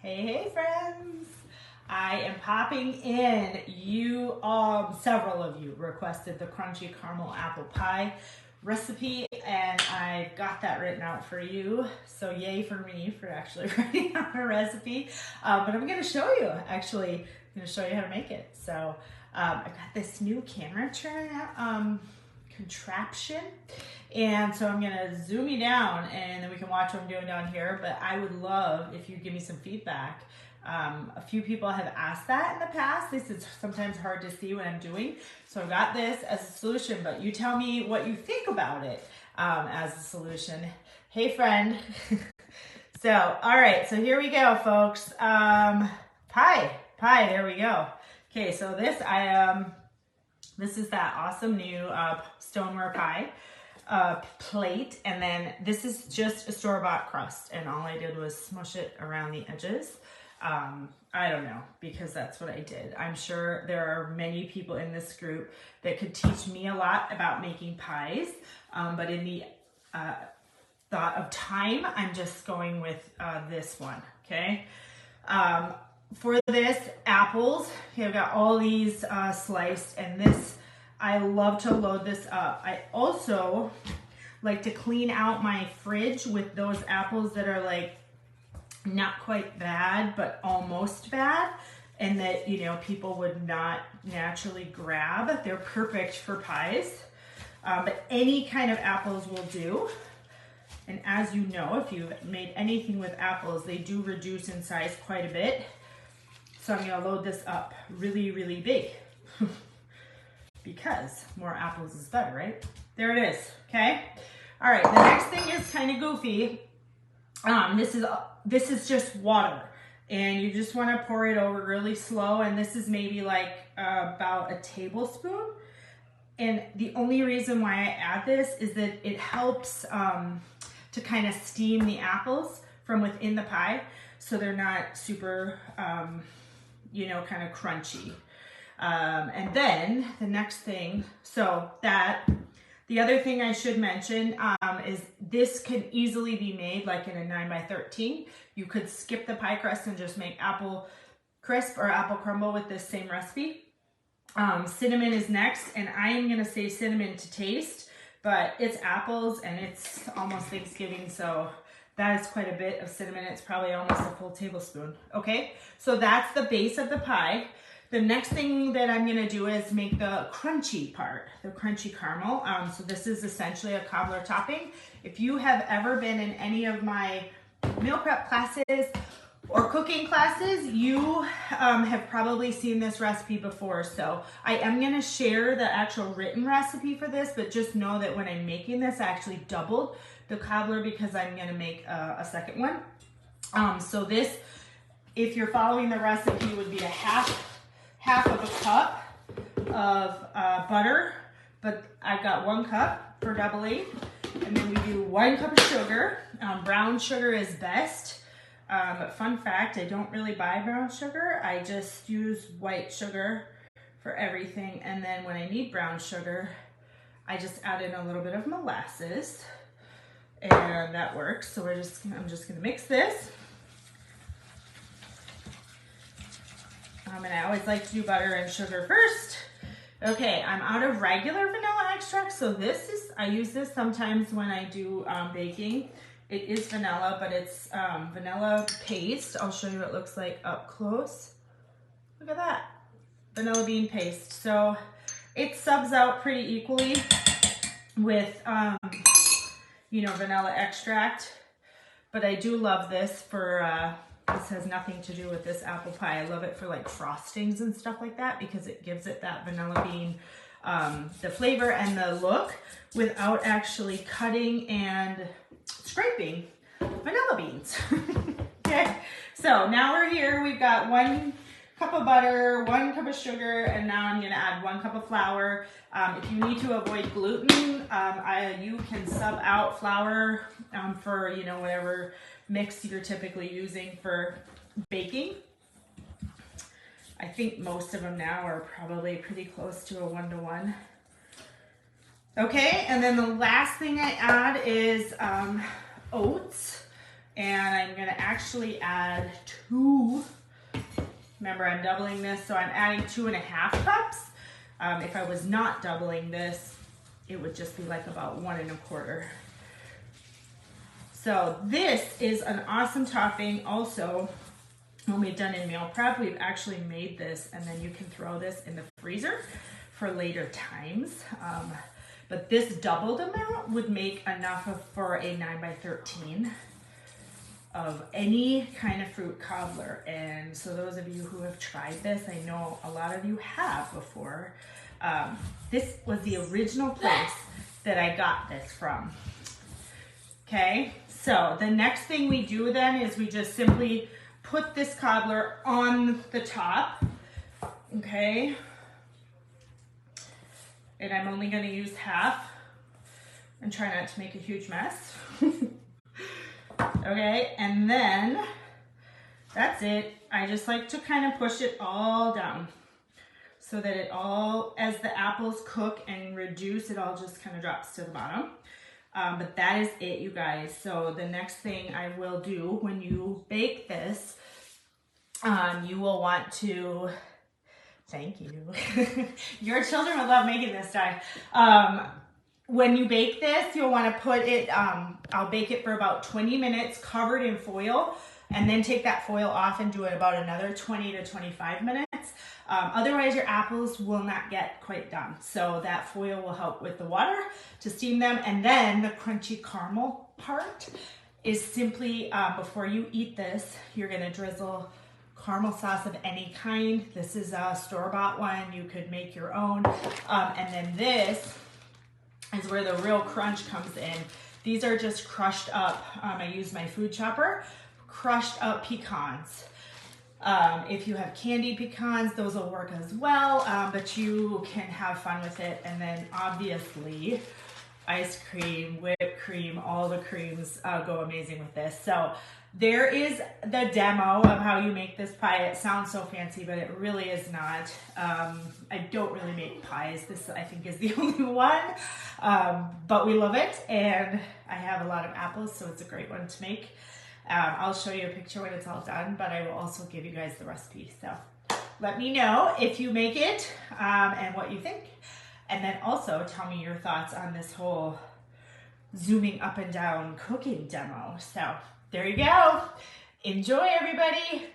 Hey friends, I am popping in. Several of you requested the crunchy caramel apple pie recipe, and I've got that written out for you. So yay for me for actually writing out a recipe. But I'm going to show you. Actually, I'm going to show you how to make it. So I got this new camera contraption, and so I'm gonna zoom you down and then we can watch what I'm doing down here. But I would love if you give me some feedback. A few people have asked that in the past. This is sometimes hard to see what I'm doing, so I've got this as a solution, but you tell me what you think about it as a solution. Hey friend. So all right, so here we go, folks. Pie, there we go. Okay, so this is that awesome new stoneware pie plate, and then this is just a store-bought crust, and all I did was smush it around the edges. I don't know, because that's what I did. I'm sure there are many people in this group that could teach me a lot about making pies, but in the thought of time, I'm just going with this one, okay? For this, apples, I've got all these sliced, and this, I love to load this up. I also like to clean out my fridge with those apples that are like not quite bad, but almost bad, and that, you know, people would not naturally grab. They're perfect for pies, but any kind of apples will do. And as you know, if you've made anything with apples, they do reduce in size quite a bit. So I'm gonna load this up really, really big because more apples is better, right? There it is, okay? All right, the next thing is kind of goofy. This is just water, and you just wanna pour it over really slow, and this is maybe like about a tablespoon. And the only reason why I add this is that it helps to kind of steam the apples from within the pie, so they're not super, you know, kind of crunchy. And then the next thing, the other thing I should mention is this can easily be made like in a 9x13. You could skip the pie crust and just make apple crisp or apple crumble with this same recipe. Cinnamon is next, and I am gonna say cinnamon to taste, but it's apples and it's almost Thanksgiving, so that is quite a bit of cinnamon. It's probably almost a full tablespoon. Okay, so that's the base of the pie. The next thing that I'm gonna do is make the crunchy part, the crunchy caramel. So this is essentially a cobbler topping. If you have ever been in any of my meal prep classes or cooking classes, you have probably seen this recipe before. So I am gonna share the actual written recipe for this, but just know that when I'm making this, I actually doubled the cobbler because I'm gonna make a second one. So this, if you're following the recipe, would be a half of a cup of butter, but I've got 1 cup for doubling. And then we do 1 cup of sugar. Brown sugar is best. But fun fact, I don't really buy brown sugar. I just use white sugar for everything. And then when I need brown sugar, I just add in a little bit of molasses, and that works. So I'm just gonna mix this. And I always like to do butter and sugar first. Okay, I'm out of regular vanilla extract, so I use this sometimes when I do baking. It is vanilla, but it's vanilla paste. I'll show you what it looks like up close. Look at that, vanilla bean paste. So it subs out pretty equally with, you know, vanilla extract. But I do love this for, this has nothing to do with this apple pie. I love it for like frostings and stuff like that because it gives it that vanilla bean, the flavor and the look without actually cutting and scraping vanilla beans. Okay, so now we're here. We've got 1 cup of butter, 1 cup of sugar, and now I'm gonna add 1 cup of flour. If you need to avoid gluten, you can sub out flour for, you know, whatever mix you're typically using for baking. I think most of them now are probably pretty close to a 1-to-1. Okay, and then the last thing I add is oats. And I'm gonna actually add 2, remember I'm doubling this, so I'm adding 2.5 cups. If I was not doubling this, it would just be like about 1 1/4. So this is an awesome topping. Also, when we've done in meal prep, we've actually made this, and then you can throw this in the freezer for later times. But this doubled amount would make enough for a 9 by 13 of any kind of fruit cobbler. And so those of you who have tried this, I know a lot of you have before. This was the original place that I got this from. Okay, so the next thing we do then is we just simply put this cobbler on the top, okay? And I'm only gonna use half and try not to make a huge mess. Okay, and then that's it. I just like to kind of push it all down so that it all, as the apples cook and reduce, it all just kind of drops to the bottom. But that is it, you guys. So the next thing I will do when you bake this, you will want to, thank you. Your children would love making this, Di. When you bake this, you'll want to put it, I'll bake it for about 20 minutes covered in foil, and then take that foil off and do it about another 20 to 25 minutes. Otherwise, your apples will not get quite done. So that foil will help with the water to steam them. And then the crunchy caramel part is simply, before you eat this, you're gonna drizzle caramel sauce of any kind. This is a store-bought one. You could make your own. And then this is where the real crunch comes in. These are just crushed up, I use my food chopper, crushed up pecans. If you have candied pecans, those will work as well, but you can have fun with it. And then obviously ice cream, whipped cream, all the creams go amazing with this. So there is the demo of how you make this pie. It sounds so fancy, but it really is not. I don't really make pies. This, I think, is the only one, but we love it. And I have a lot of apples, so it's a great one to make. I'll show you a picture when it's all done, but I will also give you guys the recipe. So let me know if you make it and what you think. And then also tell me your thoughts on this whole zooming up and down cooking demo. So there you go. Enjoy, everybody.